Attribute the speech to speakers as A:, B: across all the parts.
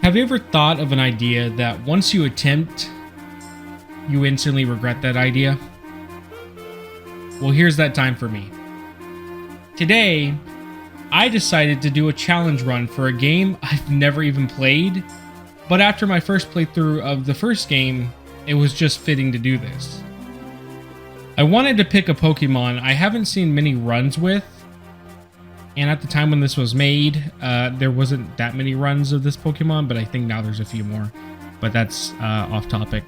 A: Have you ever thought of an idea that once you attempt, you instantly regret that idea? Well, here's that time for me. Today, I decided to do a challenge run for a game I've never even played, but after my first playthrough of the first game, it was just fitting to do this. I wanted to pick a Pokemon I haven't seen many runs with, and at the time when this was made, there wasn't that many runs of this Pokemon, but I think now there's a few more, but that's off topic.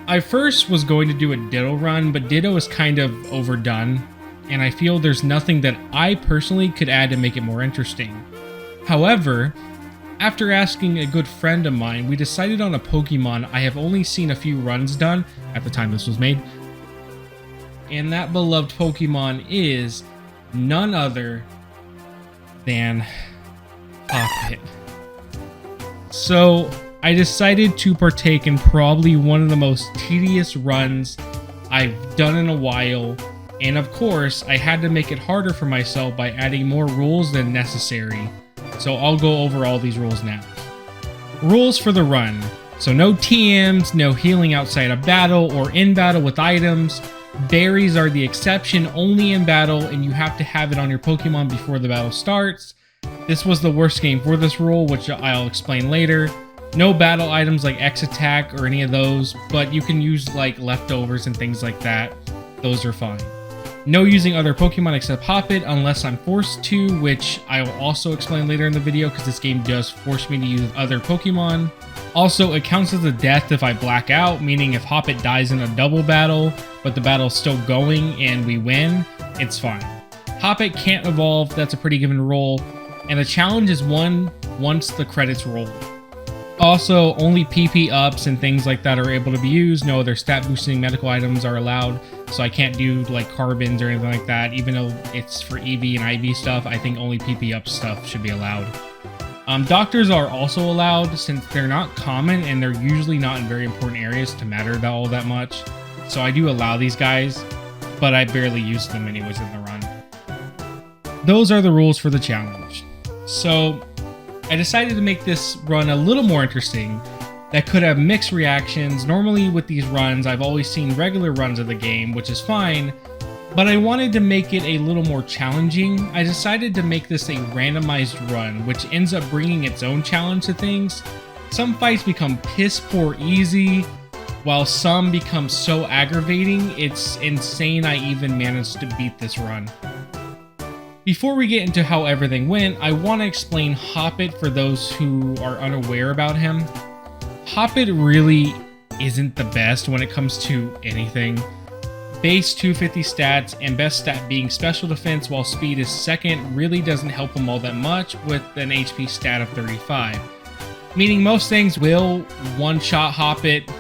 A: I first was going to do a Ditto run, but Ditto is kind of overdone, and I feel there's nothing that I personally could add to make it more interesting. However, after asking a good friend of mine, we decided on a Pokemon I have only seen a few runs done at the time this was made, and that beloved Pokemon is none other than Hoppip. So I decided to partake in probably one of the most tedious runs I've done in a while, and of course I had to make it harder for myself by adding more rules than necessary. So I'll go over all these rules now. Rules for the run. So no TMs, no healing outside of battle or in battle with items. Berries are the exception, only in battle, and you have to have it on your Pokemon before the battle starts. This was the worst game for this rule, which I'll explain later. No battle items like X attack or any of those, but you can use like leftovers and things like that. Those are fine. No using other Pokemon except Hoppip unless I'm forced to, which I will also explain later in the video because this game does force me to use other Pokemon. Also, it counts as a death if I black out, meaning if Hoppip dies in a double battle, but the battle's still going and we win, it's fine. Hoppip can't evolve, that's a pretty given rule, and the challenge is won once the credits roll. Also, only PP ups and things like that are able to be used. No other stat boosting medical items are allowed, so I can't do like carbons or anything like that. Even though it's for EV and IV stuff, I think only PP up stuff should be allowed. Doctors are also allowed since they're not common and they're usually not in very important areas to matter all that much. So I do allow these guys, but I barely use them anyways in the run. Those are the rules for the challenge. So I decided to make this run a little more interesting that could have mixed reactions. Normally with these runs, I've always seen regular runs of the game, which is fine, but I wanted to make it a little more challenging. I decided to make this a randomized run, which ends up bringing its own challenge to things. Some fights become piss poor easy, while some become so aggravating, it's insane I even managed to beat this run. Before we get into how everything went, I want to explain Hoppip for those who are unaware about him. Hoppip really isn't the best when it comes to anything. Base 250 stats and best stat being special defense while speed is second really doesn't help him all that much with an HP stat of 35. Meaning most things will one-shot Hoppip.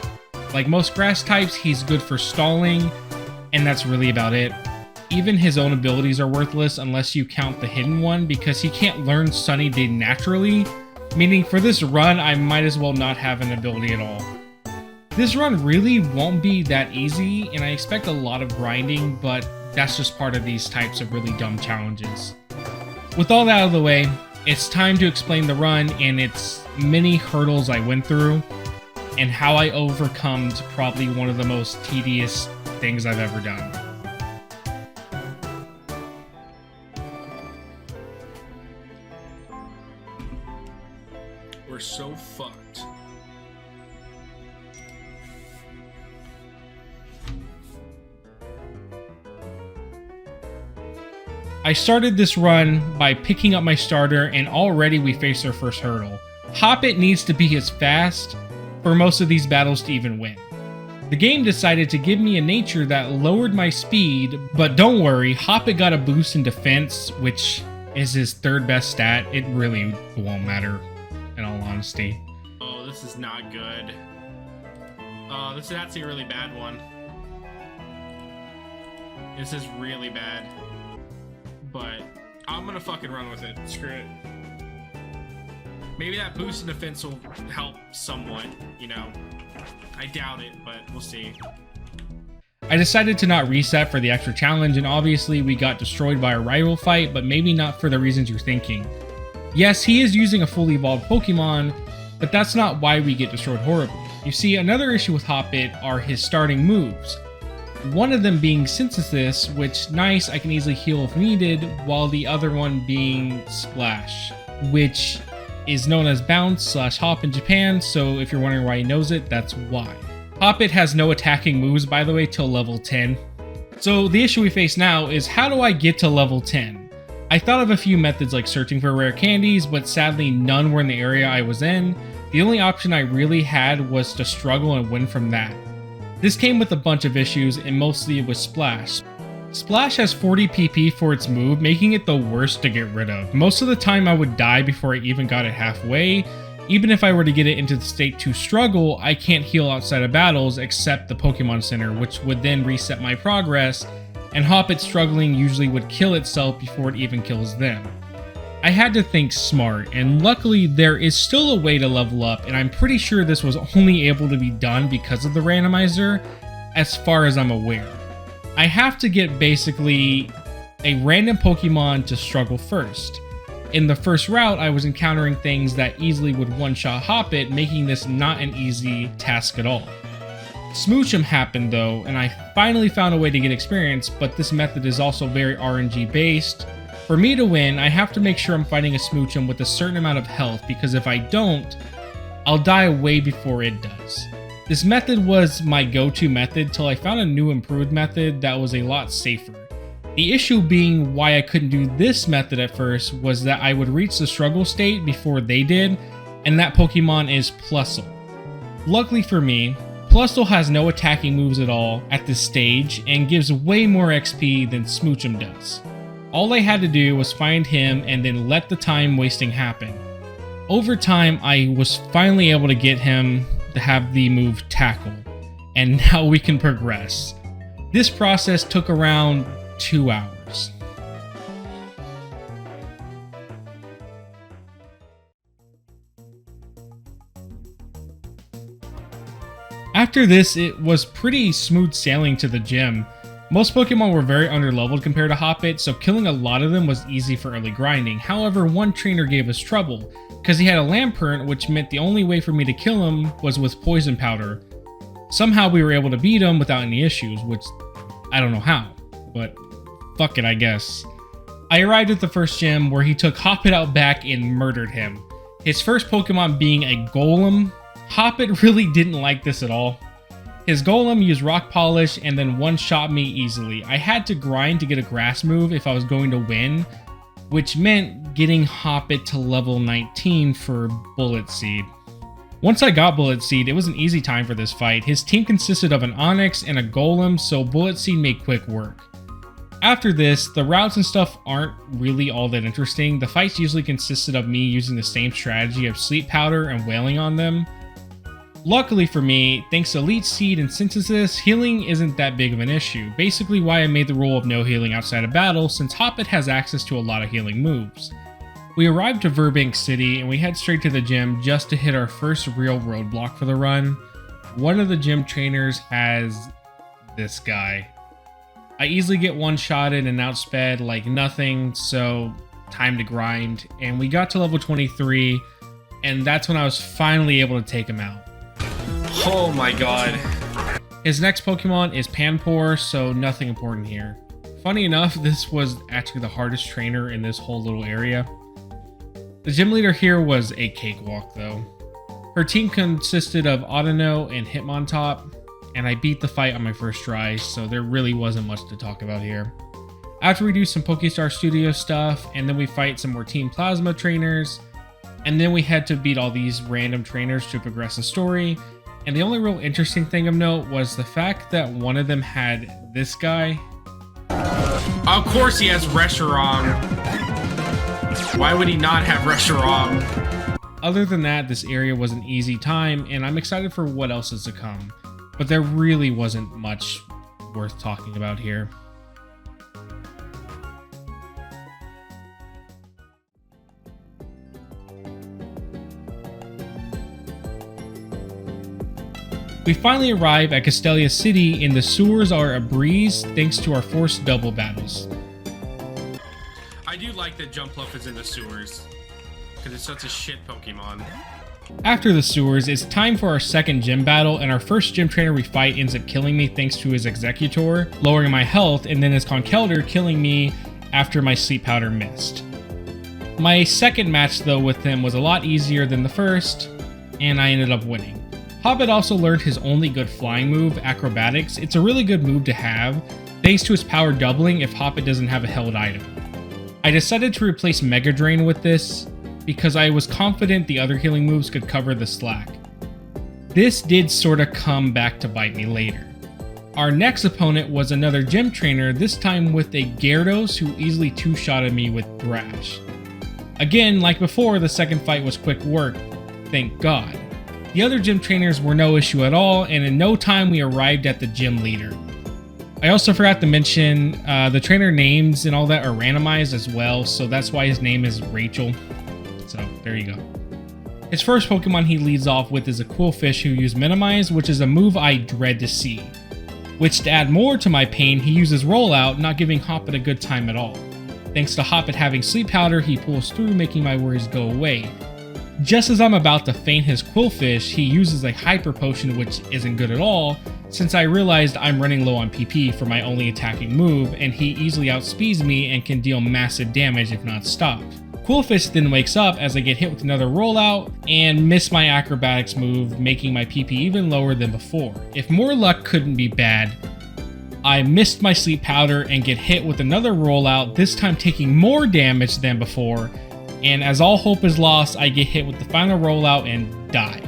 A: Like most grass types, he's good for stalling, and that's really about it. Even his own abilities are worthless unless you count the hidden one because he can't learn Sunny Day naturally, meaning for this run I might as well not have an ability at all. This run really won't be that easy and I expect a lot of grinding, but that's just part of these types of really dumb challenges. With all that out of the way, it's time to explain the run and its many hurdles I went through and how I overcome probably one of the most tedious things I've ever done. We're so fucked. I started this run by picking up my starter and already we face our first hurdle. Hoppip needs to be as fast for most of these battles to even win. The game decided to give me a nature that lowered my speed, but don't worry, Hoppip got a boost in defense, which is his third best stat. It really won't matter, in all honesty. Oh, this is not good. Oh, this is actually a really bad one. This is really bad. But I'm gonna fucking run with it. Screw it. Maybe that boost in defense will help somewhat, you know. I doubt it, but we'll see. I decided to not reset for the extra challenge, and obviously we got destroyed by a rival fight, but maybe not for the reasons you're thinking. Yes, he is using a fully evolved Pokemon, but that's not why we get destroyed horribly. You see, another issue with Hoppip are his starting moves. One of them being Synthesis, which, nice, I can easily heal if needed, while the other one being Splash, which is known as Bounce/Hop in Japan, so if you're wondering why he knows it, that's why. Hoppip has no attacking moves, by the way, till level 10. So the issue we face now is, how do I get to level 10? I thought of a few methods like searching for rare candies, but sadly none were in the area I was in. The only option I really had was to struggle and win from that. This came with a bunch of issues, and mostly it was Splash. Splash has 40 PP for its move, making it the worst to get rid of. Most of the time I would die before I even got it halfway. Even if I were to get it into the state to struggle, I can't heal outside of battles except the Pokemon Center, which would then reset my progress, and Hoppip struggling usually would kill itself before it even kills them. I had to think smart, and luckily there is still a way to level up, and I'm pretty sure this was only able to be done because of the randomizer, as far as I'm aware. I have to get basically a random Pokemon to struggle first. In the first route, I was encountering things that easily would one-shot Hoppip, making this not an easy task at all. Smoochum happened though, and I finally found a way to get experience, but this method is also very RNG based. For me to win, I have to make sure I'm fighting a Smoochum with a certain amount of health, because if I don't, I'll die way before it does. This method was my go-to method till I found a new improved method that was a lot safer. The issue being why I couldn't do this method at first was that I would reach the struggle state before they did, and that Pokemon is Plusle. Luckily for me, Plusle has no attacking moves at all at this stage and gives way more XP than Smoochum does. All I had to do was find him and then let the time wasting happen. Over time, I was finally able to get him to have the move Tackle, and now we can progress. This process took around 2 hours. After this, it was pretty smooth sailing to the gym. Most Pokemon were very underleveled compared to Hoppip, so killing a lot of them was easy for early grinding. However, one trainer gave us trouble, because he had a Lampert, which meant the only way for me to kill him was with Poison Powder. Somehow we were able to beat him without any issues, which I don't know how, but fuck it, I guess. I arrived at the first gym where he took Hoppip out back and murdered him. His first Pokemon being a Golem. Hoppip really didn't like this at all. His Golem used Rock Polish and then one-shot me easily. I had to grind to get a grass move if I was going to win, which meant getting Hoppip to level 19 for Bullet Seed. Once I got Bullet Seed, it was an easy time for this fight. His team consisted of an Onix and a Golem, so Bullet Seed made quick work. After this, the routes and stuff aren't really all that interesting. The fights usually consisted of me using the same strategy of Sleep Powder and wailing on them. Luckily for me, thanks to Leech Seed and Synthesis, healing isn't that big of an issue. Basically why I made the rule of no healing outside of battle, since Hoppip has access to a lot of healing moves. We arrived to Verbank City and we head straight to the gym just to hit our first real roadblock for the run. One of the gym trainers has this guy. I easily get one-shotted and outsped like nothing, so time to grind. And we got to level 23, and that's when I was finally able to take him out.
B: Oh my god.
A: His next Pokemon is Panpour, so nothing important here. Funny enough, this was actually the hardest trainer in this whole little area. The gym leader here was a cakewalk though. Her team consisted of Audino and Hitmontop, and I beat the fight on my first try, so there really wasn't much to talk about here. After we do some Pokestar Studio stuff, and then we fight some more Team Plasma trainers, and then we had to beat all these random trainers to progress the story. And the only real interesting thing of note was the fact that one of them had this guy.
B: Of course he has Reshiram. Why would he not have Reshiram?
A: Other than that, this area was an easy time, and I'm excited for what else is to come. But there really wasn't much worth talking about here. We finally arrive at Castelia City, and the sewers are a breeze thanks to our forced double battles.
B: I do like that Jumpluff is in the sewers. because it's such a shit Pokemon.
A: After the sewers, it's time for our second gym battle, and our first gym trainer we fight ends up killing me thanks to his Executor, lowering my health, and then his Conkeldurr killing me after my sleep powder missed. My second match though with him was a lot easier than the first, and I ended up winning. Hoppip also learned his only good flying move, Acrobatics. It's a really good move to have, thanks to its power doubling if Hoppip doesn't have a held item. I decided to replace Mega Drain with this, because I was confident the other healing moves could cover the slack. This did sorta come back to bite me later. Our next opponent was another gym trainer, this time with a Gyarados who easily two-shotted me with Thrash. Again, like before, the second fight was quick work, thank God. The other gym trainers were no issue at all, and in no time we arrived at the gym leader. I also forgot to mention, the trainer names and all that are randomized as well, so that's why his name is Rachel. So, there you go. His first Pokemon he leads off with is a Quillfish who uses Minimize, which is a move I dread to see. Which, to add more to my pain, he uses Rollout, not giving Hoppip a good time at all. Thanks to Hoppip having Sleep Powder, he pulls through, making my worries go away. Just as I'm about to feint his Quillfish, he uses a Hyper Potion, which isn't good at all, since I realized I'm running low on PP for my only attacking move, and he easily outspeeds me and can deal massive damage if not stopped. Quillfish then wakes up as I get hit with another rollout and miss my acrobatics move, making my PP even lower than before. If more luck couldn't be bad, I missed my sleep powder and get hit with another rollout, this time taking more damage than before, and as all hope is lost, I get hit with the final rollout and die.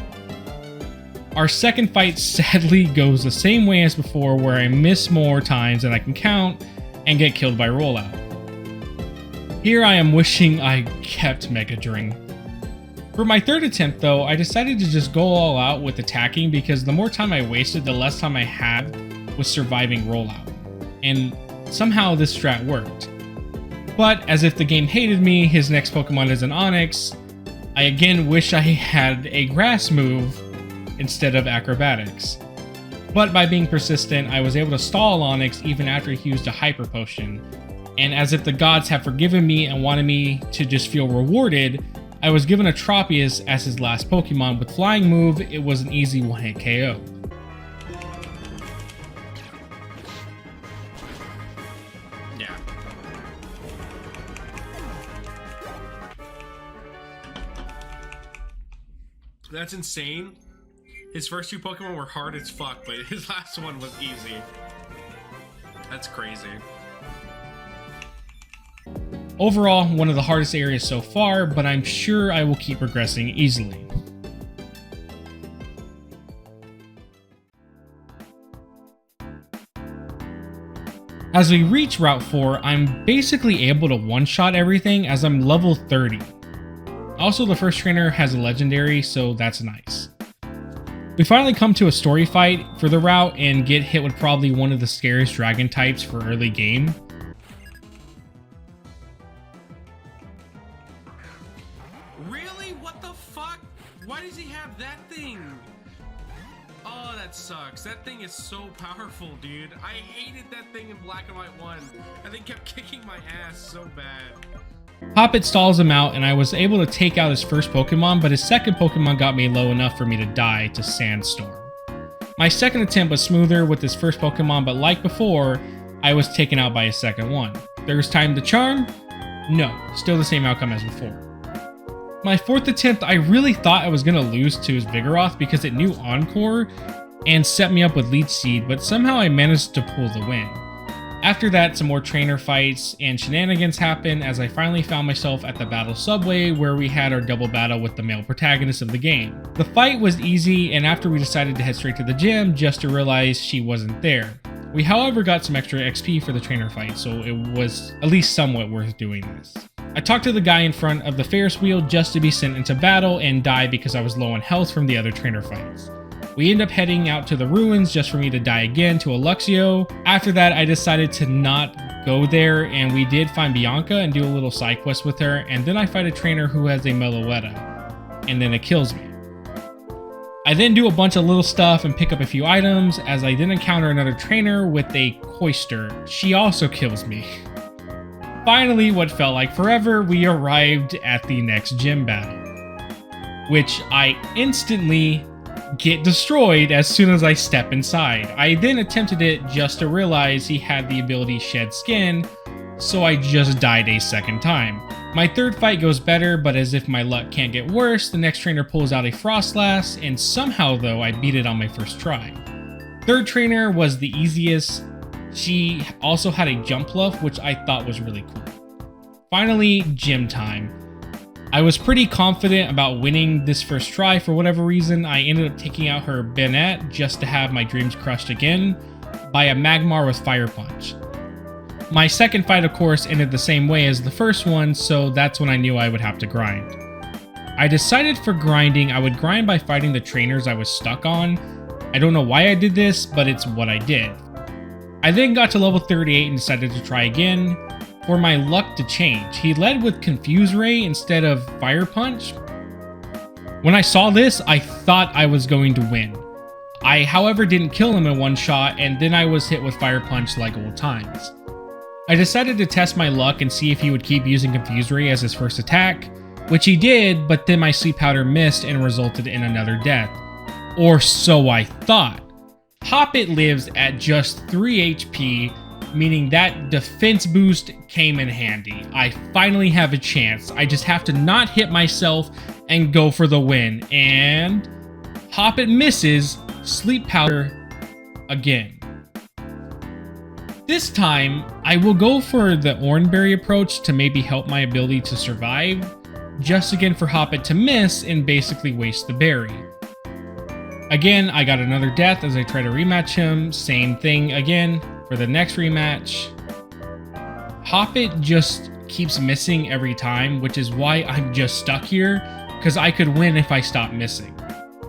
A: Our second fight sadly goes the same way as before, where I miss more times than I can count and get killed by rollout. Here I am wishing I kept Mega Drain. For my third attempt though, I decided to just go all out with attacking because the more time I wasted, the less time I had with surviving rollout. And somehow this strat worked. But as if the game hated me, his next Pokemon is an Onix. I again wish I had a grass move instead of acrobatics. But by being persistent, I was able to stall Onix even after he used a Hyper Potion. And as if the gods have forgiven me and wanted me to just feel rewarded, I was given a Tropius as his last Pokemon. With Flying Move, it was an easy one-hit KO.
B: Yeah. That's insane. His first two Pokemon were hard as fuck, but his last one was easy. That's crazy.
A: Overall, one of the hardest areas so far, but I'm sure I will keep progressing easily. As we reach Route 4, I'm basically able to one-shot everything as I'm level 30. Also, the first trainer has a legendary, so that's nice. We finally come to a story fight for the route and get hit with probably one of the scariest dragon types for early game.
B: Really? What the fuck? Why does he have that thing? Oh, that sucks. That thing is so powerful, dude. I hated that thing in Black and White 1. That thing kept kicking my ass so bad.
A: Hoppip stalls him out, and I was able to take out his first Pokemon, but his second Pokemon got me low enough for me to die to Sandstorm. My second attempt was smoother with his first Pokemon, but like before, I was taken out by his second one. There was time to Charm? No, still the same outcome as before. My fourth attempt, I really thought I was going to lose to his Vigoroth because it knew Encore and set me up with Leech Seed, but somehow I managed to pull the win. After that, some more trainer fights and shenanigans happened as I finally found myself at the Battle Subway where we had our double battle with the male protagonist of the game. The fight was easy, and after we decided to head straight to the gym just to realize she wasn't there. We however got some extra XP for the trainer fight, so it was at least somewhat worth doing this. I talked to the guy in front of the Ferris wheel just to be sent into battle and die because I was low on health from the other trainer fights. We end up heading out to the ruins just for me to die again to a Luxio. After that, I decided to not go there, and we did find Bianca and do a little side quest with her, and then I fight a trainer who has a Meloetta, and then it kills me. I then do a bunch of little stuff and pick up a few items, as I then encounter another trainer with a Coister. She also kills me. Finally, what felt like forever, we arrived at the next gym battle, which I instantly get destroyed as soon as I step inside. I then attempted it just to realize he had the ability Shed Skin, so I just died a second time. My third fight goes better, but as if my luck can't get worse, the next trainer pulls out a Frostlass, and somehow though I beat it on my first try. Third trainer was the easiest. She also had a jump bluff, which I thought was really cool. Finally, gym time. I was pretty confident about winning this first try. For whatever reason, I ended up taking out her Bennett just to have my dreams crushed again by a Magmar with Fire Punch. My second fight, of course, ended the same way as the first one, so that's when I knew I would have to grind. I decided for grinding, I would grind by fighting the trainers I was stuck on. I don't know why I did this, but it's what I did. I then got to level 38 and decided to try again. For my luck to change, he led with Confuse Ray instead of Fire Punch. When I saw this, I thought I was going to win. I, however, didn't kill him in one shot, and then I was hit with Fire Punch like old times. I decided to test my luck and see if he would keep using Confuse Ray as his first attack, which he did, but then my Sleep Powder missed and resulted in another death. Or so I thought. Hoppip lives at just 3 HP, meaning that defense boost came in handy. I finally have a chance. I just have to not hit myself and go for the win. And Hoppip misses Sleep Powder again. This time, I will go for the Oranberry approach to maybe help my ability to survive, just again for Hoppip to miss and basically waste the berry. Again, I got another death as I try to rematch him. Same thing again for the next rematch. Hoppip just keeps missing every time, which is why I'm just stuck here, because I could win if I stopped missing.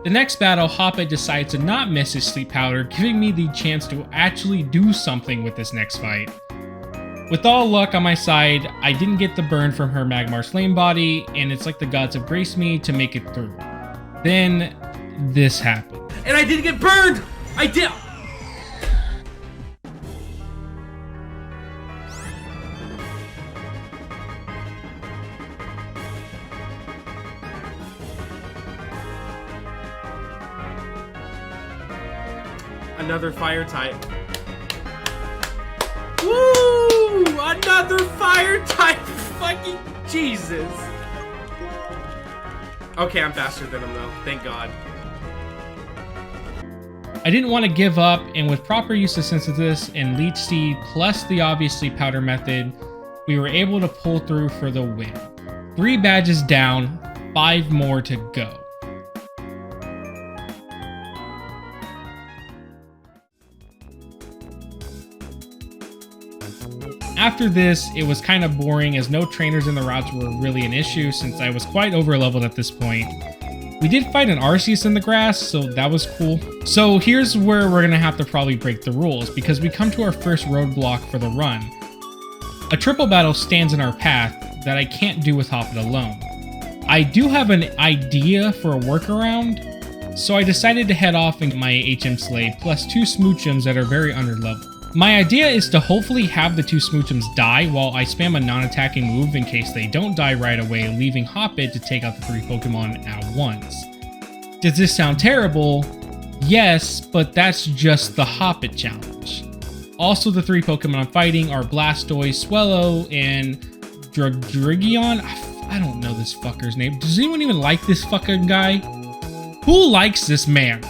A: The next battle, Hoppip decides to not miss his Sleep Powder, giving me the chance to actually do something with this next fight. With all luck on my side, I didn't get the burn from her Magmar's Flame Body, and it's like the gods have graced me to make it through. Then, this happened.
B: And I didn't get burned! I did! Another fire type. Woo! Another fire type! Fucking Jesus! Okay, I'm faster than him though. Thank God.
A: I didn't want to give up, and with proper use of Synthesis and Leech Seed plus the obvious Sleep Powder method, we were able to pull through for the win. 3 badges down, 5 more to go. After this, it was kind of boring as no trainers in the routes were really an issue since I was quite over leveled at this point. We did fight an Arceus in the grass, so that was cool. So here's where we're gonna have to probably break the rules, because we come to our first roadblock for the run. A triple battle stands in our path that I can't do with Hoppip alone. I do have an idea for a workaround, so I decided to head off and get my HM Slave plus 2 Smoochums that are very underleveled. My idea is to hopefully have the 2 Smoochums die while I spam a non-attacking move in case they don't die right away, leaving Hoppip to take out the 3 Pokemon at once. Does this sound terrible? Yes, but that's just the Hoppip challenge. Also, the 3 Pokemon I'm fighting are Blastoise, Swellow, and Drudrigion. I don't know this fucker's name. Does anyone even like this fucking guy? Who likes this man?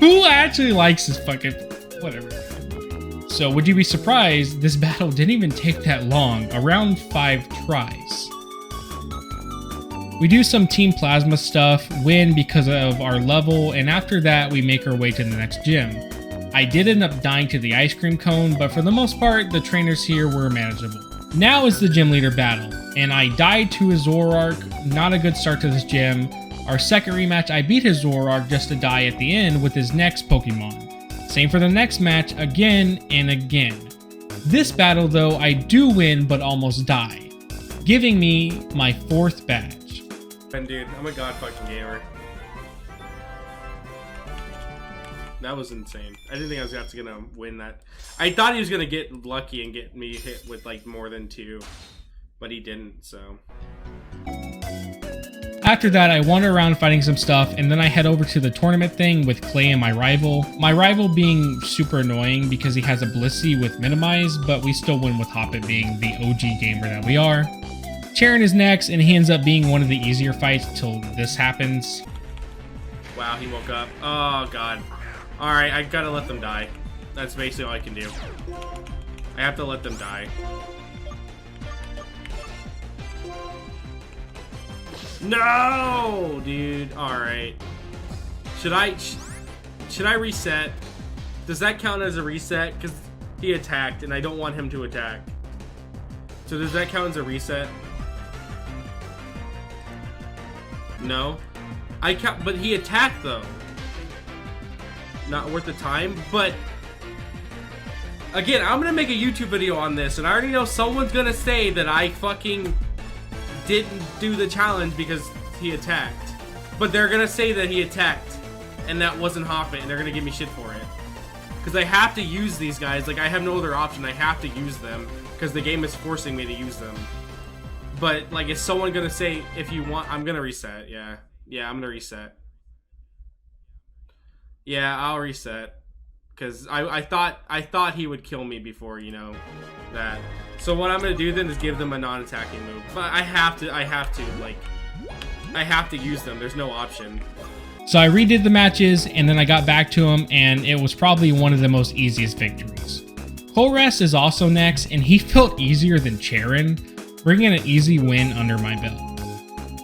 A: Who actually likes this fucking... whatever. So would you be surprised, this battle didn't even take that long, around 5 tries. We do some Team Plasma stuff, win because of our level, and after that we make our way to the next gym. I did end up dying to the ice cream cone, but for the most part, the trainers here were manageable. Now is the gym leader battle, and I died to his Zoroark, not a good start to this gym. Our second rematch, I beat his Zoroark just to die at the end with his next Pokemon. Same for the next match, again and again. This battle though, I do win but almost die, giving me my 4th badge.
B: And dude, I'm a god fucking gamer. That was insane. I didn't think I was actually gonna win that. I thought he was gonna get lucky and get me hit with like more than 2, but he didn't, so.
A: After that, I wander around fighting some stuff, and then I head over to the tournament thing with Clay and my rival. My rival being super annoying because he has a Blissey with Minimize, but we still win with Hoppip being the OG gamer that we are. Charon is next, and he ends up being one of the easier fights till this happens.
B: Wow, he woke up. Oh, God. Alright, I gotta let them die. That's basically all I can do. I have to let them die. No, dude. All right. Should I reset? Does that count as a reset? Because he attacked, and I don't want him to attack. So does that count as a reset? No. But he attacked though. Not worth the time. But again, I'm gonna make a YouTube video on this, and I already know someone's gonna say that I fucking didn't do the challenge because he attacked. But they're gonna say that he attacked and that wasn't Hoppip, and they're gonna give me shit for it. Because I have to use these guys. Like, I have no other option. I have to use them because the game is forcing me to use them. But like, is someone gonna say, if you want, I'm gonna reset? Yeah, I'm gonna reset. Yeah, I'll reset. Because I thought he would kill me before, you know, that. So what I'm gonna do then is give them a non-attacking move. But I have to use them. There's no option.
A: So I redid the matches, and then I got back to him, and it was probably one of the most easiest victories. Kolrest is also next, and he felt easier than Charon, bringing an easy win under my belt.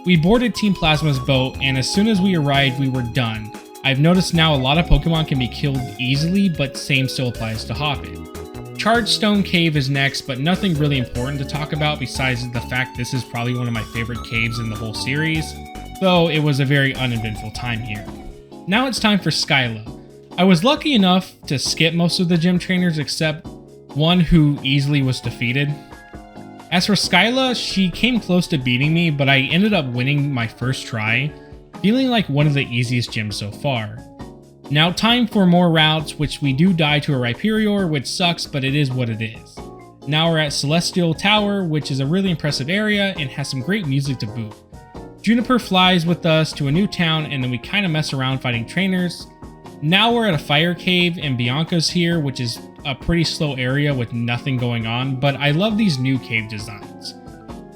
A: We boarded Team Plasma's boat, and as soon as we arrived, we were done. I've noticed now a lot of Pokemon can be killed easily, but same still applies to Hoppip. Charged Stone Cave is next, but nothing really important to talk about besides the fact this is probably one of my favorite caves in the whole series, though it was a very uneventful time here. Now it's time for Skyla. I was lucky enough to skip most of the gym trainers except one who easily was defeated. As for Skyla, she came close to beating me, but I ended up winning my first try, feeling like one of the easiest gyms so far. Now time for more routes, which we do die to a Rhyperior, which sucks, but it is what it is. Now we're at Celestial Tower, which is a really impressive area and has some great music to boot. Juniper flies with us to a new town, and then we kind of mess around fighting trainers. Now we're at a fire cave, and Bianca's here, which is a pretty slow area with nothing going on, but I love these new cave designs.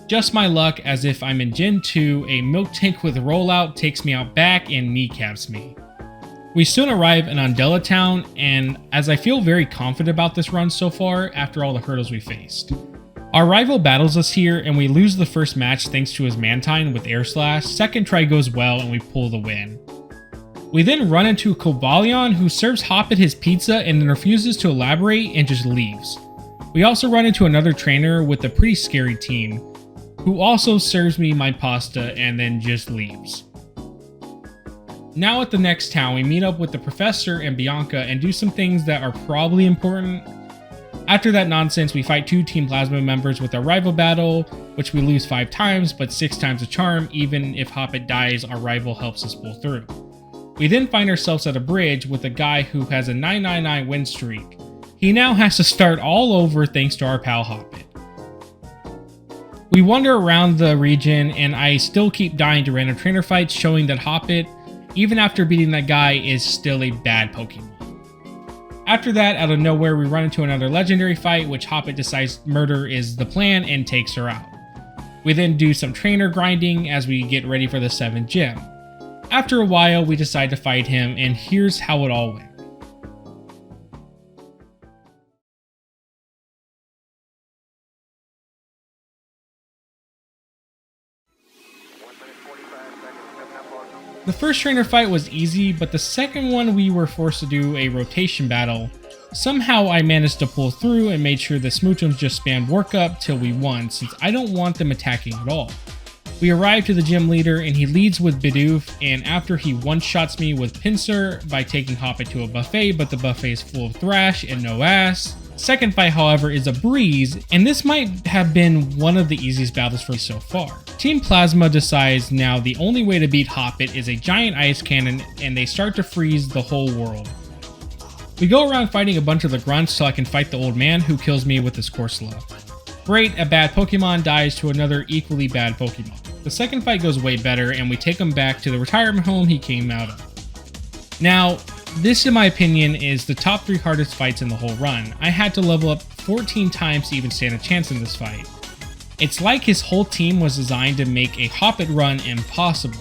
A: Just my luck, as if I'm in Gen 2, a milk tank with rollout takes me out back and kneecaps me. We soon arrive in Undella Town, and as I feel very confident about this run so far after all the hurdles we faced. Our rival battles us here, and we lose the first match thanks to his Mantine with Air Slash. Second try goes well, and we pull the win. We then run into Cobalion, who serves Hoppip his pizza and then refuses to elaborate and just leaves. We also run into another trainer with a pretty scary team, who also serves me my pasta and then just leaves. Now at the next town, we meet up with the professor and Bianca and do some things that are probably important. After that nonsense, we fight 2 Team Plasma members with our rival battle, which we lose 5 times, but 6 times a charm. Even if Hoppip dies, our rival helps us pull through. We then find ourselves at a bridge with a guy who has a 999 win streak. He now has to start all over thanks to our pal Hoppip. We wander around the region, and I still keep dying to random trainer fights, showing that Hoppip, even after beating that guy, is still a bad Pokemon. After that, out of nowhere, we run into another legendary fight, which Hoppip decides murder is the plan and takes her out. We then do some trainer grinding as we get ready for the 7th gym. After a while, we decide to fight him, and here's how it all went. The first trainer fight was easy, but the second one we were forced to do a rotation battle. Somehow I managed to pull through and made sure the Smoochums just spammed work up till we won, since I don't want them attacking at all. We arrive to the gym leader, and he leads with Bidoof, and after he one-shots me with Pinsir by taking Hoppip to a buffet, but the buffet is full of thrash and no ass. Second fight, however, is a breeze, and this might have been one of the easiest battles for me so far. Team Plasma decides now the only way to beat Hoppip is a giant ice cannon, and they start to freeze the whole world. We go around fighting a bunch of the grunts till I can fight the old man who kills me with his Corsola. Great, a bad Pokemon dies to another equally bad Pokemon. The second fight goes way better and we take him back to the retirement home he came out of. Now, this in my opinion is the top 3 hardest fights in the whole run. I had to level up 14 times to even stand a chance in this fight. It's like his whole team was designed to make a Hoppip run impossible.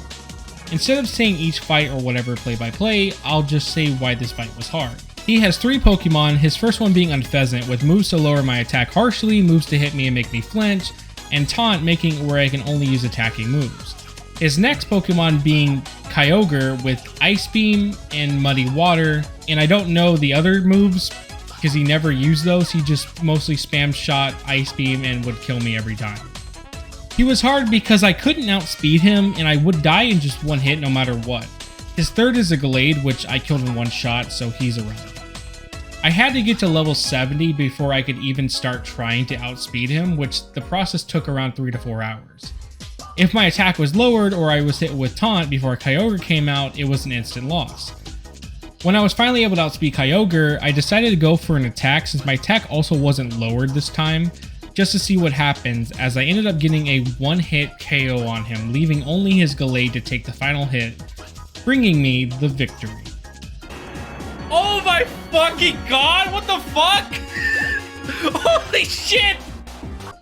A: Instead of saying each fight or whatever play by play, I'll just say why this fight was hard. He has 3 Pokemon, his first one being Unpheasant, with moves to lower my attack harshly, moves to hit me and make me flinch, and Taunt, making it where I can only use attacking moves. His next Pokemon being Kyogre with Ice Beam and Muddy Water, and I don't know the other moves because he never used those, he just mostly spam shot Ice Beam and would kill me every time. He was hard because I couldn't outspeed him and I would die in just one hit no matter what. His third is a Gallade, which I killed in one shot, so he's irrelevant. I had to get to level 70 before I could even start trying to outspeed him, which the process took around 3 to 4 hours. If my attack was lowered or I was hit with Taunt before Kyogre came out, it was an instant loss. When I was finally able to outspeed Kyogre, I decided to go for an attack since my attack also wasn't lowered this time, just to see what happens, as I ended up getting a one-hit KO on him, leaving only his Gallade to take the final hit, bringing me the victory. Oh my fucking god, what the fuck? Holy shit!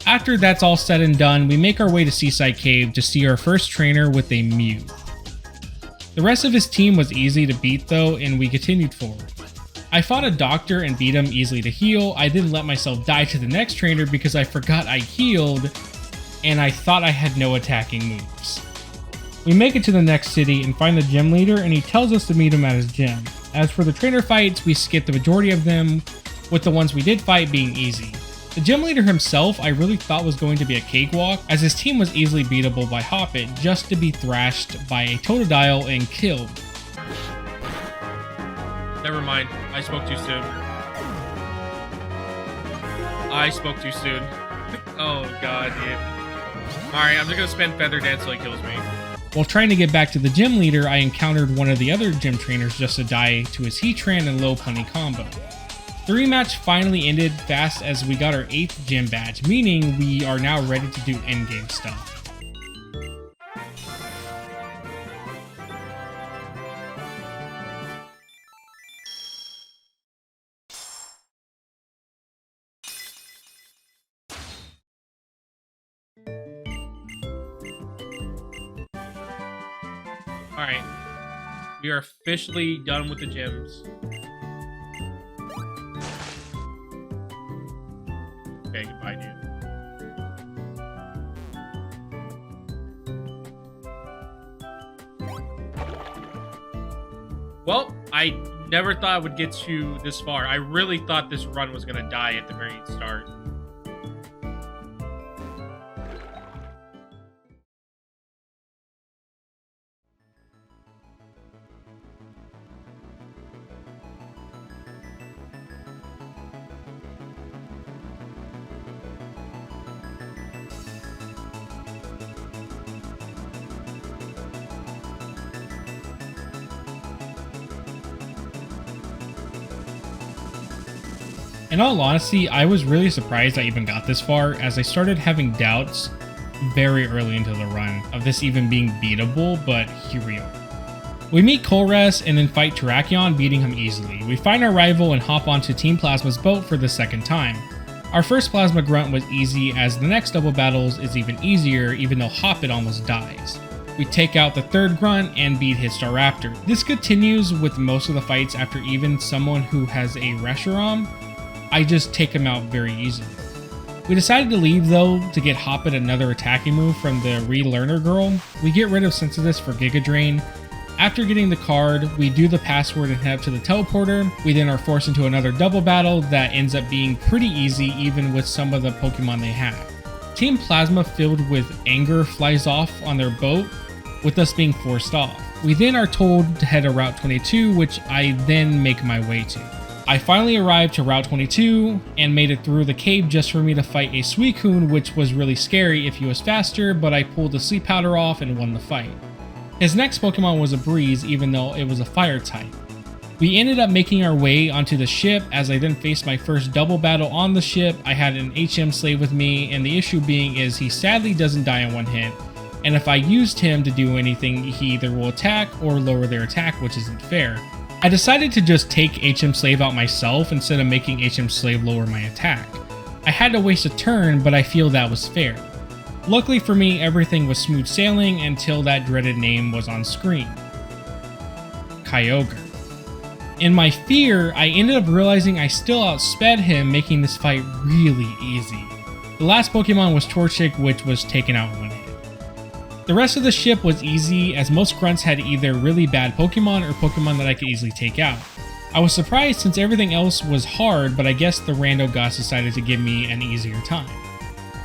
A: After that's all said and done, we make our way to Seaside Cave to see our first trainer with a Mew. The rest of his team was easy to beat though, and we continued forward. I fought a doctor and beat him easily to heal. I didn't let myself die to the next trainer because I forgot I healed, and I thought I had no attacking moves. We make it to the next city and find the gym leader, and he tells us to meet him at his gym. As for the trainer fights, we skipped the majority of them, with the ones we did fight being easy. The gym leader himself I really thought was going to be a cakewalk, as his team was easily beatable by Hoppip just to be thrashed by a Totodile and killed.
C: Never mind, I spoke too soon. I spoke too soon. Oh god, dude. Alright, I'm just gonna spend Feather Dance till he kills me.
A: While trying to get back to the gym leader, I encountered one of the other gym trainers just to die to his Heatran and Lopunny combo. The rematch finally ended fast as we got our 8th gym badge, meaning we are now ready to do endgame stuff.
C: Alright. We are officially done with the gyms. Okay, goodbye, dude. Well, I never thought I would get to this far. I really thought this run was gonna die at the very start.
A: In all honesty, I was really surprised I even got this far, as I started having doubts very early into the run of this even being beatable, but here we are. We meet Colress and then fight Terrakion, beating him easily. We find our rival and hop onto Team Plasma's boat for the second time. Our first Plasma Grunt was easy, as the next double battles is even easier, even though Hoppip almost dies. We take out the third Grunt and beat his Staraptor. This continues with most of the fights after even someone who has a Reshiram. I just take him out very easily. We decided to leave though to get Hoppip another attacking move from the Relearner girl. We get rid of Sensitus for Giga Drain. After getting the card, we do the password and head up to the teleporter. We then are forced into another double battle that ends up being pretty easy even with some of the Pokemon they have. Team Plasma filled with anger flies off on their boat, with us being forced off. We then are told to head to Route 22, which I then make my way to. I finally arrived to Route 22 and made it through the cave just for me to fight a Suicune, which was really scary if he was faster, but I pulled the Sleep Powder off and won the fight. His next Pokemon was a Breeze, even though it was a fire type. We ended up making our way onto the ship as I then faced my first double battle on the ship. I had an HM slave with me, and the issue being is he sadly doesn't die in one hit, and if I used him to do anything, he either will attack or lower their attack, which isn't fair. I decided to just take HM slave out myself instead of making HM slave lower my attack. I had to waste a turn, but I feel that was fair. Luckily for me, everything was smooth sailing until that dreaded name was on screen. Kyogre. In my fear, I ended up realizing I still outsped him, making this fight really easy. The last Pokemon was Torchic, which was taken out in one hit. The rest of the ship was easy, as most grunts had either really bad Pokemon or Pokemon that I could easily take out. I was surprised since everything else was hard, but I guess the rando gods decided to give me an easier time.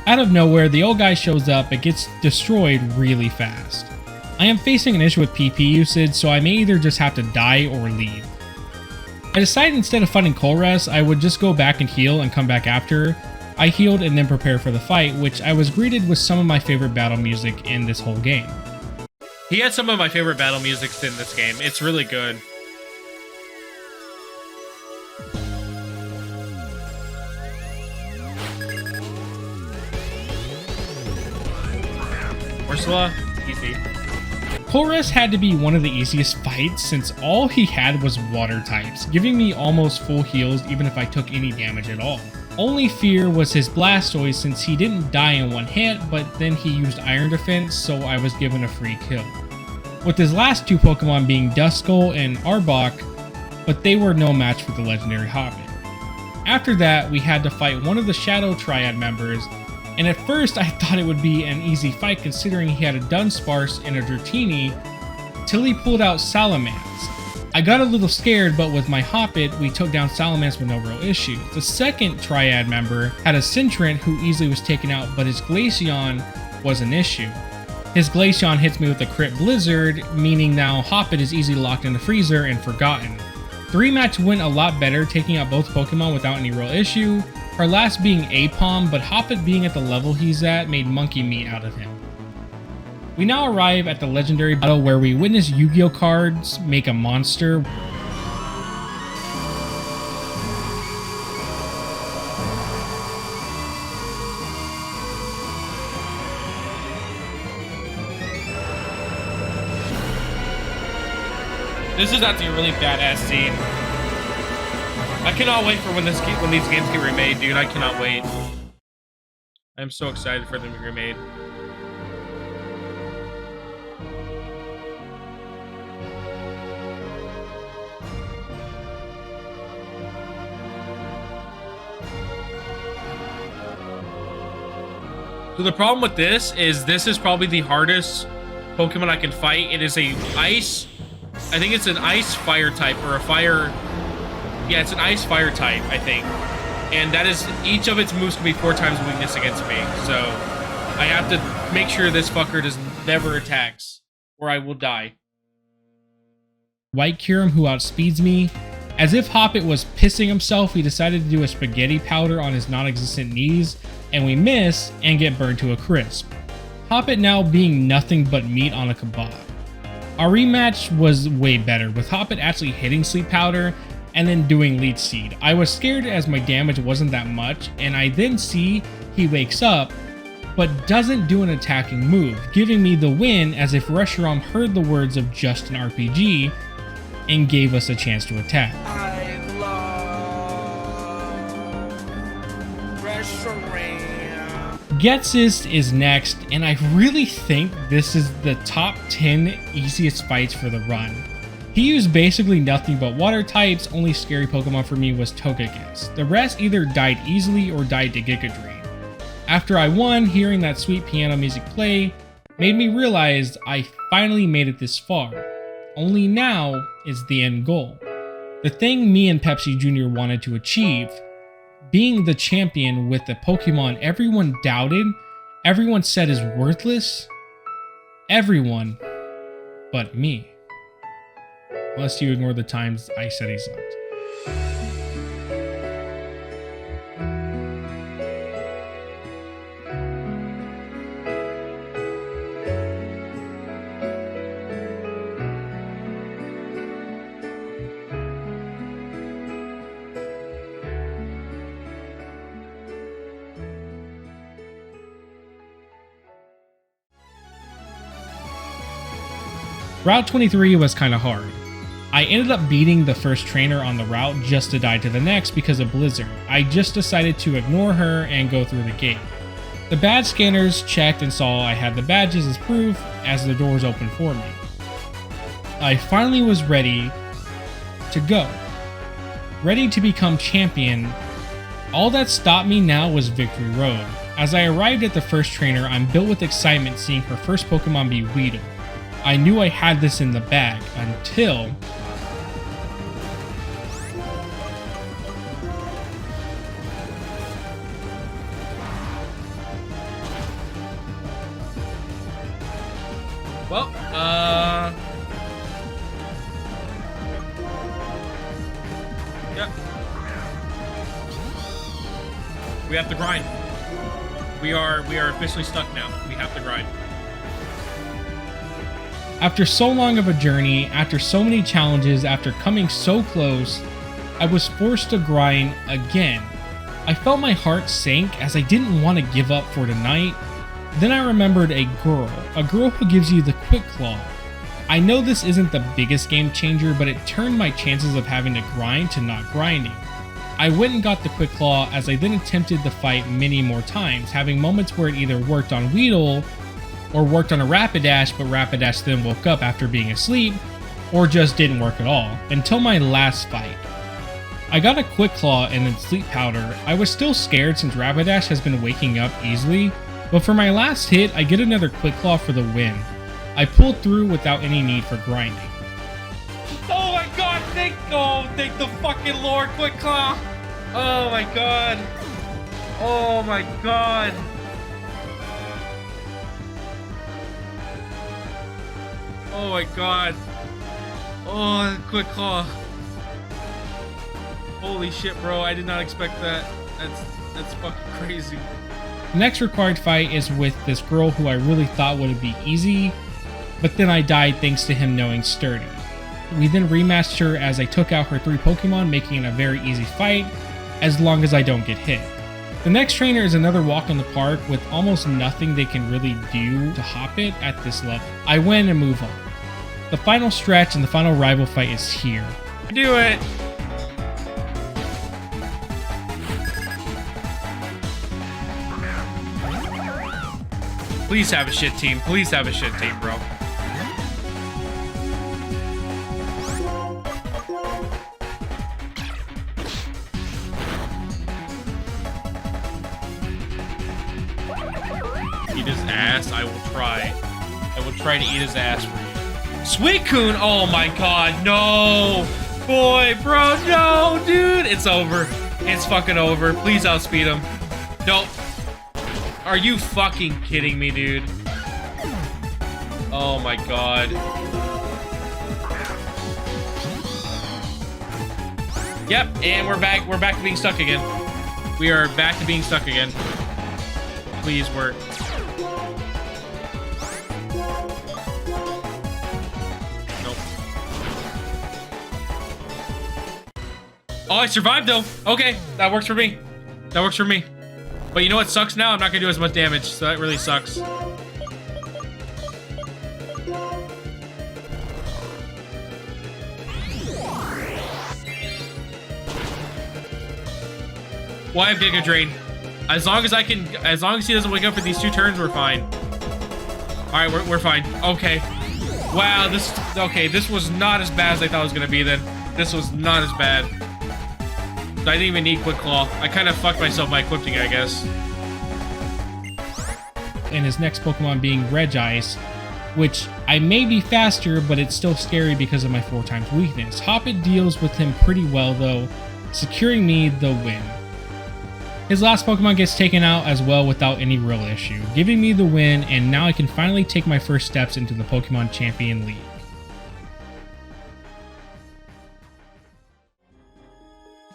A: Out of nowhere, the old guy shows up but gets destroyed really fast. I am facing an issue with PP usage, so I may either just have to die or leave. I decided instead of fighting Colress, I would just go back and heal and come back after. I healed and then prepared for the fight, which I was greeted with some of my favorite battle music in this whole game.
C: He had some of my favorite battle musics in this game. It's really good. Ursula, easy.
A: Colress had to be one of the easiest fights since all he had was water types, giving me almost full heals even if I took any damage at all. Only fear was his Blastoise since he didn't die in one hit, but then he used Iron Defense, so I was given a free kill. With his last two Pokemon being Duskull and Arbok, but they were no match for the legendary Hoppip. After that, we had to fight one of the Shadow Triad members, and at first I thought it would be an easy fight considering he had a Dunsparce and a Dratini, till he pulled out Salamence. I got a little scared, but with my Hoppip, we took down Salamence with no real issue. The second Triad member had a Centrant who easily was taken out, but his Glaceon was an issue. His Glaceon hits me with a crit Blizzard, meaning now Hoppip is easily locked in the freezer and forgotten. The rematch went a lot better, taking out both Pokemon without any real issue, our last being Apom, but Hoppip being at the level he's at made monkey meat out of him. We now arrive at the legendary battle where we witness Yu-Gi-Oh cards make a monster.
C: This is actually a really badass scene. I cannot wait for when these games get remade, dude. I cannot wait. I'm so excited for them to be remade. So the problem with this is probably the hardest Pokemon I can fight. It is a ice, I think it's an ice fire type or a fire, yeah, it's an ice fire type, I think. And that is, each of its moves can be 4 times weakness against me. So I have to make sure this fucker does never attacks or I will die.
A: White Kyurem who outspeeds me. As if Hoppip was pissing himself, he decided to do a spaghetti powder on his non-existent knees, and we miss and get burned to a crisp. Hoppip now being nothing but meat on a kebab. Our rematch was way better, with Hoppip actually hitting Sleep Powder and then doing Leech Seed. I was scared as my damage wasn't that much, and I then see he wakes up, but doesn't do an attacking move, giving me the win as if Reshiram heard the words of just an RPG and gave us a chance to attack.
D: I love Reshiram.
A: Ghetsis is next, and I really think this is the top 10 easiest fights for the run. He used basically nothing but water types, only scary Pokemon for me was Togekiss. The rest either died easily or died to Giga Drain. After I won, hearing that sweet piano music play made me realize I finally made it this far. Only now is the end goal. The thing me and Pepsi Jr. wanted to achieve, being the champion with the Pokemon everyone doubted, everyone said is worthless, everyone but me. Unless you ignore the times I said he sucked. Route 23 was kind of hard. I ended up beating the first trainer on the route just to die to the next because of Blizzard. I just decided to ignore her and go through the gate. The badge scanners checked and saw I had the badges as proof as the doors opened for me. I finally was ready to go. Ready to become champion. All that stopped me now was Victory Road. As I arrived at the first trainer, I'm built with excitement seeing her first Pokemon be Weedle. I knew I had this in the bag until...
C: Well, yep. We have to grind. We are officially stuck now. We have to grind.
A: After so long of a journey, after so many challenges, after coming so close, I was forced to grind again. I felt my heart sink as I didn't want to give up for tonight. Then I remembered a girl who gives you the Quick Claw. I know this isn't the biggest game changer, but it turned my chances of having to grind to not grinding. I went and got the Quick Claw as I then attempted the fight many more times, having moments where it either worked on Weedle or worked on a Rapidash, but Rapidash then woke up after being asleep, or just didn't work at all, until my last fight. I got a Quick Claw and then Sleep Powder. I was still scared since Rapidash has been waking up easily, but for my last hit, I get another Quick Claw for the win. I pulled through without any need for grinding.
C: Oh my god, thank the fucking Lord, Quick Claw! Oh my god. Oh my god. Oh my god. Oh, Quick Claw. Holy shit, bro. I did not expect that. That's fucking crazy.
A: The next required fight is with this girl who I really thought would be easy, but then I died thanks to him knowing Sturdy. We then rematched her as I took out her 3 Pokemon, making it a very easy fight, as long as I don't get hit. The next trainer is another walk in the park with almost nothing they can really do to Hoppip at this level. I win and move on. The final stretch and the final rival fight is here.
C: Do it! Please have a shit team. Please have a shit team, bro. Eat his ass. I will try. I will try to eat his ass for you. Suicune! Oh my god, no! Boy, bro, no, dude! It's over. It's fucking over. Please outspeed him. Nope. Are you fucking kidding me, dude? Oh my god. Yep, and we're back to being stuck again. We are back to being stuck again. Please work. Nope. Oh, I survived though. Okay, that works for me. That works for me. But you know what sucks now? I'm not gonna do as much damage, so that really sucks. Well, I have Giga Drain. As long as he doesn't wake up for these 2 turns, we're fine. Alright, we're fine. Okay. Wow, this was not as bad as I thought it was gonna be then. This was not as bad. I didn't even need Quick Claw. I kind of fucked myself by equipping it, I guess.
A: And his next Pokemon being Regice, which I may be faster, but it's still scary because of my 4x weakness. Hoppip deals with him pretty well though, securing me the win. His last Pokemon gets taken out as well without any real issue, giving me the win, and now I can finally take my first steps into the Pokemon Champion League.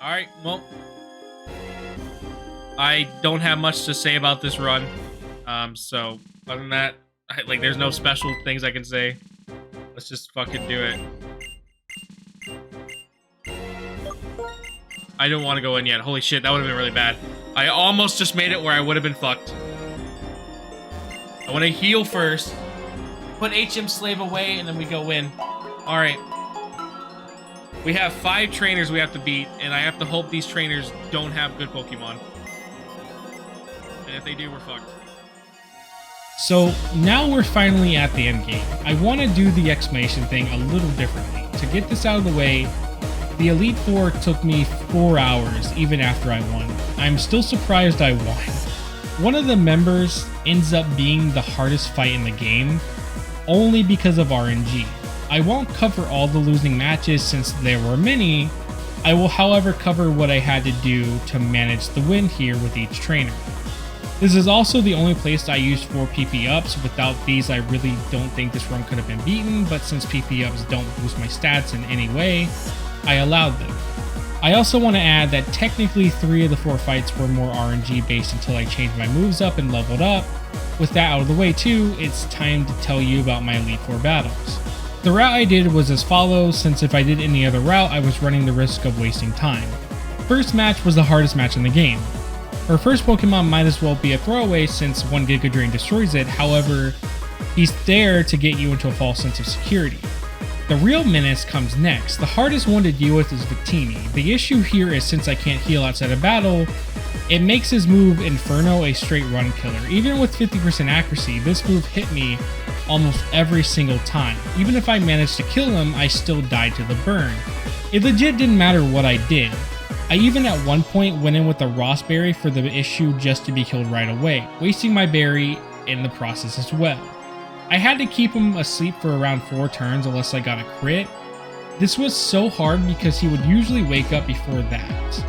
C: Alright, well, I don't have much to say about this run. So, other than that, there's no special things I can say. Let's just fucking do it. I don't want to go in yet. Holy shit, that would have been really bad. I almost just made it where I would have been fucked. I want to heal first. Put HM Slave away, and then we go win. All right. We have 5 trainers we have to beat, and I have to hope these trainers don't have good Pokemon. And if they do, we're fucked.
A: So now we're finally at the end game. I want to do the exclamation thing a little differently. To get this out of the way, the Elite Four took me 4 hours even after I won. I'm still surprised I won. One of the members ends up being the hardest fight in the game, only because of RNG. I won't cover all the losing matches since there were many. I will however cover what I had to do to manage the win here with each trainer. This is also the only place I used 4 PP ups. Without these, I really don't think this run could have been beaten, but since PP ups don't boost my stats in any way, I allowed them. I also want to add that technically 3 of the 4 fights were more RNG based until I changed my moves up and leveled up. With that out of the way too, it's time to tell you about my Elite Four battles. The route I did was as follows, since if I did any other route I was running the risk of wasting time. First match was the hardest match in the game. Her first Pokemon might as well be a throwaway since 1 Giga Drain destroys it, however, he's there to get you into a false sense of security. The real menace comes next. The hardest one to deal with is Victini. The issue here is since I can't heal outside of battle, it makes his move Inferno a straight run killer. Even with 50% accuracy, this move hit me almost every single time. Even if I managed to kill him, I still died to the burn. It legit didn't matter what I did. I even at one point went in with a Ross Berry for the issue just to be killed right away, wasting my berry in the process as well. I had to keep him asleep for around 4 turns unless I got a crit. This was so hard because he would usually wake up before that.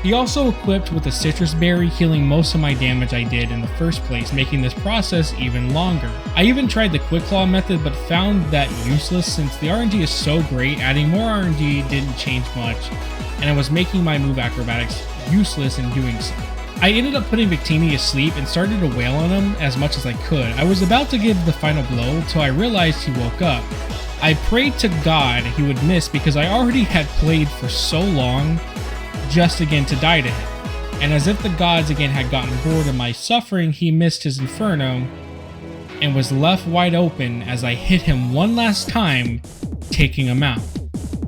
A: He also equipped with a Citrus Berry, healing most of my damage I did in the first place, making this process even longer. I even tried the Quick Claw method but found that useless since the RNG is so great. Adding more RNG didn't change much, and it was making my move acrobatics useless in doing so. I ended up putting Victini to sleep and started to wail on him as much as I could. I was about to give the final blow till I realized he woke up. I prayed to God he would miss because I already had played for so long just again to die to him. And as if the gods again had gotten bored of my suffering, he missed his Inferno and was left wide open as I hit him one last time, taking him out.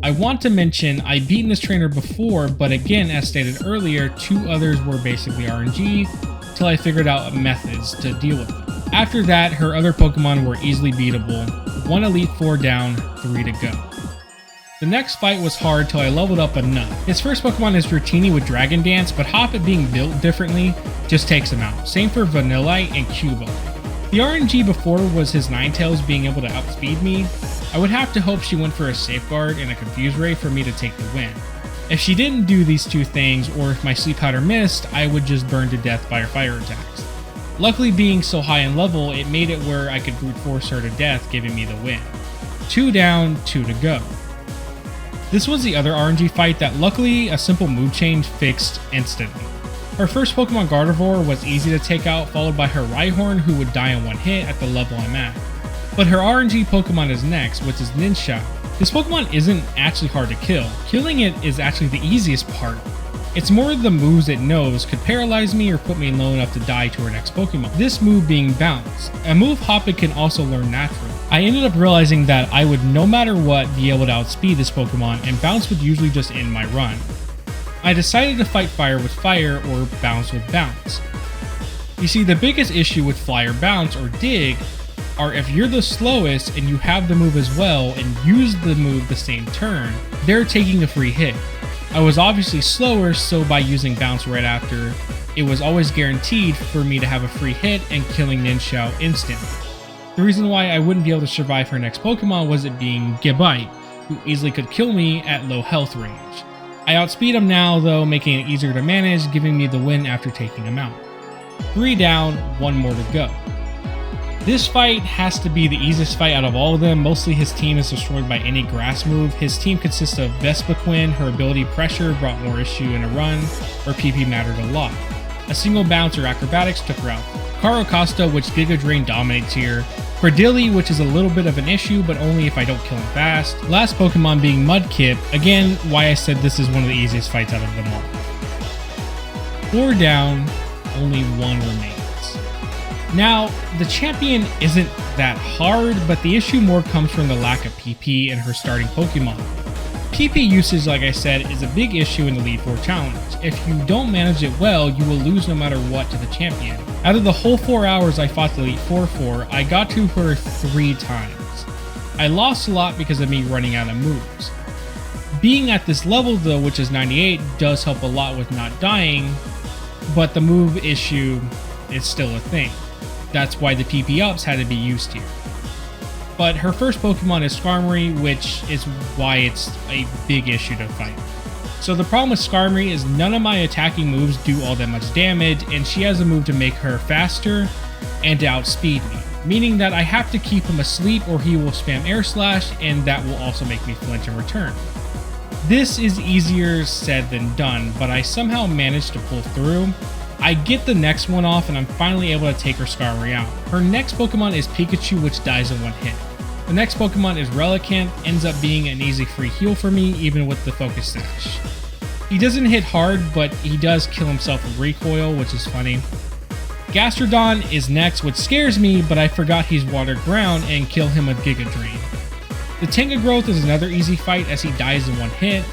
A: I want to mention I've beaten this trainer before, but again, as stated earlier, 2 others were basically RNG till I figured out methods to deal with them. After that, her other Pokemon were easily beatable, 1 Elite Four down, 3 to go. The next fight was hard till I leveled up enough. His first Pokemon is Dratini with Dragon Dance, but Hoppip being built differently just takes him out. Same for Vanillite and Cubo. The RNG before was his Ninetales being able to outspeed me. I would have to hope she went for a Safeguard and a Confuse Ray for me to take the win. If she didn't do these 2 things, or if my Sleep Powder missed, I would just burn to death by her fire attacks. Luckily, being so high in level, it made it where I could brute force her to death, giving me the win. 2 down, 2 to go. This was the other RNG fight that luckily a simple move change fixed instantly. Her first Pokemon Gardevoir was easy to take out, followed by her Rhyhorn, who would die in 1 hit at the level I'm at. But her RNG Pokemon is next, which is Ninja. This Pokemon isn't actually hard to kill. Killing it is actually the easiest part. It's more the moves it knows could paralyze me or put me low enough to die to her next Pokemon. This move being Bounce, a move Hoppip can also learn naturally. I ended up realizing that I would no matter what be able to outspeed this Pokemon, and Bounce would usually just end my run. I decided to fight Fire with Fire or Bounce with Bounce. You see, the biggest issue with Fly or Bounce or Dig are if you're the slowest and you have the move as well and use the move the same turn, they're taking a free hit. I was obviously slower, so by using Bounce right after, it was always guaranteed for me to have a free hit and killing Ninja instantly. The reason why I wouldn't be able to survive her next Pokemon was it being Gibite, who easily could kill me at low health range. I outspeed him now though, making it easier to manage, giving me the win after taking him out. 3 down, 1 more to go. This fight has to be the easiest fight out of all of them. Mostly his team is destroyed by any grass move. His team consists of Vespiquen, her ability Pressure brought more issue in a run, or PP mattered a lot. A single bounce or acrobatics took her out. Caracosta, which Giga Drain dominates here. Cordilli, which is a little bit of an issue, but only if I don't kill him fast. Last Pokemon being Mudkip, again, why I said this is one of the easiest fights out of them all. 4 down, only 1 remains. Now, the champion isn't that hard, but the issue more comes from the lack of PP in her starting Pokemon. PP usage, like I said, is a big issue in the Elite Four challenge. If you don't manage it well, you will lose no matter what to the champion. Out of the whole 4 hours I fought the Elite Four for, I got to her 3 times. I lost a lot because of me running out of moves. Being at this level though, which is 98, does help a lot with not dying, but the move issue is still a thing. That's why the PP ups had to be used here. But her first Pokemon is Skarmory, which is why it's a big issue to fight. So the problem with Skarmory is none of my attacking moves do all that much damage, and she has a move to make her faster and to outspeed me, meaning that I have to keep him asleep or he will spam Air Slash, and that will also make me flinch in return. This is easier said than done, but I somehow managed to pull through. I get the next one off and I'm finally able to take her Skarmory out. Her next Pokemon is Pikachu, which dies in one hit. The next Pokemon is Relicanth, ends up being an easy free heal for me even with the Focus Sash. He doesn't hit hard, but he does kill himself with Recoil, which is funny. Gastrodon is next, which scares me, but I forgot he's Water Ground and kill him with Giga Drain. The Tangrowth is another easy fight as he dies in one hit.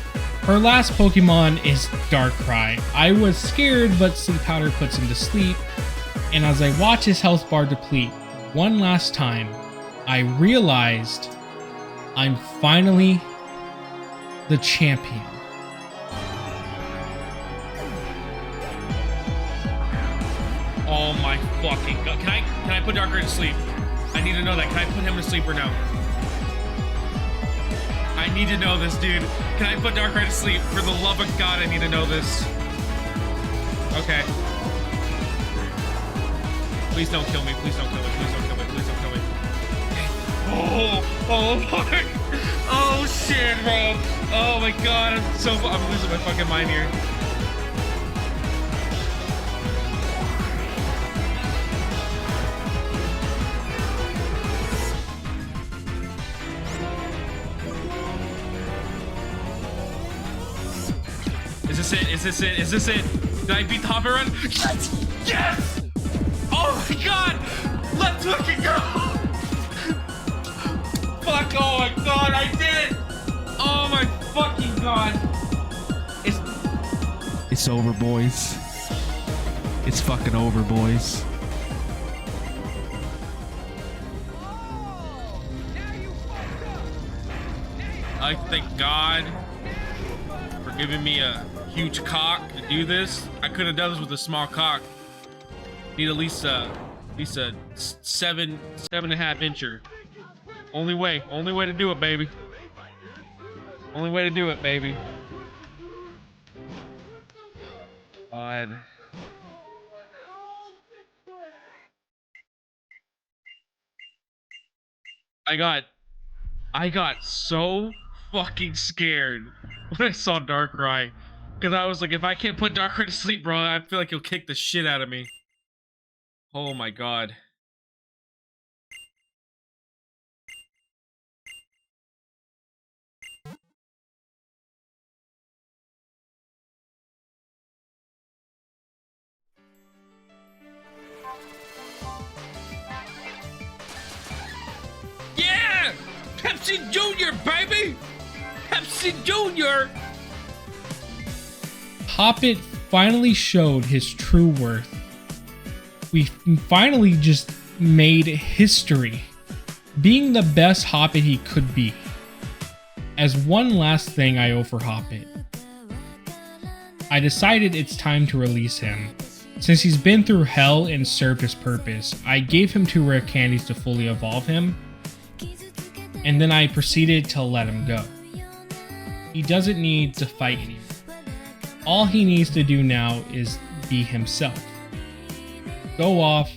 A: Her last Pokemon is Darkrai. I was scared, but Sleep Powder puts him to sleep, and as I watch his health bar deplete one last time, I realized I'm finally the champion.
C: Oh my fucking god. Can I put Darkrai to sleep? I need to know that. Can I put him to sleep or no? I need to know this, dude. Can I put Darkrai to sleep? For the love of God, I need to know this. Okay. Please don't kill me. Please don't kill me. Please don't kill me. Please don't kill me. Oh my. Oh shit, bro. Oh my god. I'm losing my fucking mind here. Is this it? Is this it? Is this it? Did I beat the Hoppip run? Yes! Yes! Oh my god! Let's fucking go! Fuck, oh my god, I did it! Oh my fucking god!
E: It's over, boys. It's fucking over, boys.
C: I thank God for giving me a huge cock to do this. I could have done this with a small cock. Need at least a 7.5 incher. Only way to do it, baby. Only way to do it, baby. God. I got so fucking scared when I saw Darkrai. Because I was like, if I can't put Darkrai to sleep, bro, I feel like he'll kick the shit out of me. Oh my god. Yeah! Pepsi Junior, baby! Pepsi Junior!
A: Hoppip finally showed his true worth. We finally just made history, being the best Hoppip he could be. As one last thing I owe for Hoppip, I decided it's time to release him. Since he's been through hell and served his purpose, I gave him 2 rare candies to fully evolve him, and then I proceeded to let him go. He doesn't need to fight anymore. All he needs to do now is be himself. Go off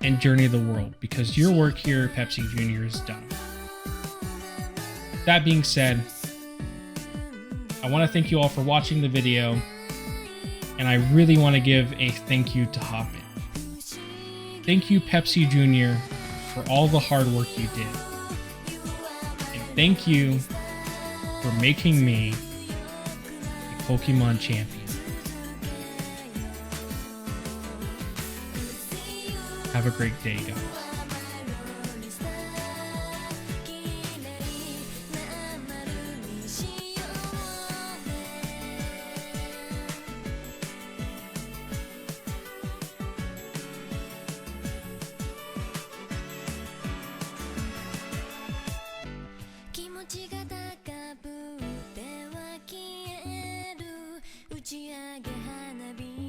A: and journey the world, because your work here at Pepsi Junior is done. That being said, I want to thank you all for watching the video, and I really want to give a thank you to Hoppip. Thank you, Pepsi Junior, for all the hard work you did. And thank you for making me a Pokemon champion. Have a great day, guys.
F: 気持ちが高ぶっては消える打ち上げ花火